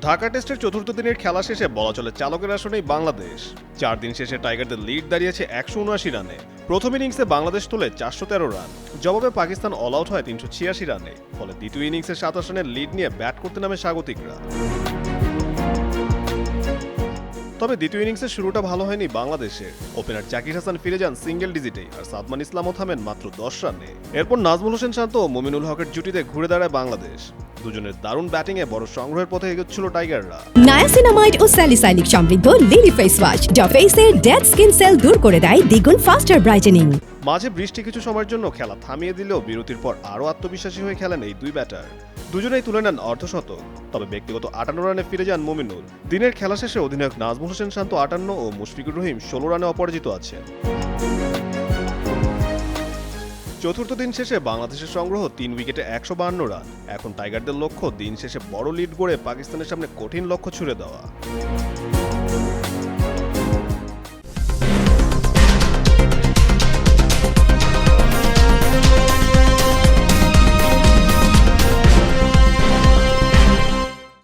ঢাকা টেস্টের চতুর্থ দিনের খেলা শেষে বলা চলে চালকের আসনেই বাংলাদেশ। 4 দিন শেষে টাইগারদের লিড দাঁড়িয়েছে 179 রানে। প্রথম ইনিংসে বাংলাদেশ তোলে 413 রান, জবাবে পাকিস্তান অল আউট হয় 386 রানে। ফলে দ্বিতীয় ইনিংসে 27 রানের লিড নিয়ে ব্যাট করতে নামে স্বাগতিকরা। তবে দ্বিতীয় ইনিংসের শুরুটা ভালো হয়নি বাংলাদেশের। ওপেনার জাকির হাসান ফিরে যান সিঙ্গেল ডিজিটেই, আর সাদমান ইসলামও থামেন মাত্র 10 রানে। এরপর নাজমুল হোসেন শান্ত ও মুমিনুল হকের জুটিতে ঘুরে দাঁড়ায় বাংলাদেশ। দুজনের দারুণ ব্যাটিংয়ে বড় সংগ্রহের পথে এগোচ্ছিল টাইগাররা। নায়াসিনামাইড ও স্যালিসাইলিক সমৃদ্ধ লিলি ফেস ওয়াশ যা ফেসের ডেড স্কিন সেল দূর করে দেয় দ্বিগুণ ফাস্টার ব্রাইটেনিং। মাঝে বৃষ্টি কিছু সময়ের জন্য খেলা থামিয়ে দিলেও বিরতির পর আরও আত্মবিশ্বাসী হয়ে খেলেন এই দুই ব্যাটার। দুজনেই তুলে নেন অর্ধশতক। তবে ব্যক্তিগত 58 রানে ফিরে যান মুমিনুল। দিনের খেলা শেষে অধিনায়ক নাজমুল হোসেন শান্ত 58 ও মুশফিকুর রহিম 16 রানে অপরাজিত আছেন। চতুর্থ দিন শেষে বাংলাদেশের সংগ্রহ 3 উইকেটে 152 রান। এখন টাইগারদের লক্ষ্য দিন শেষে বড় লিড গড়ে পাকিস্তানের সামনে কঠিন লক্ষ্য ছুড়ে দেওয়া।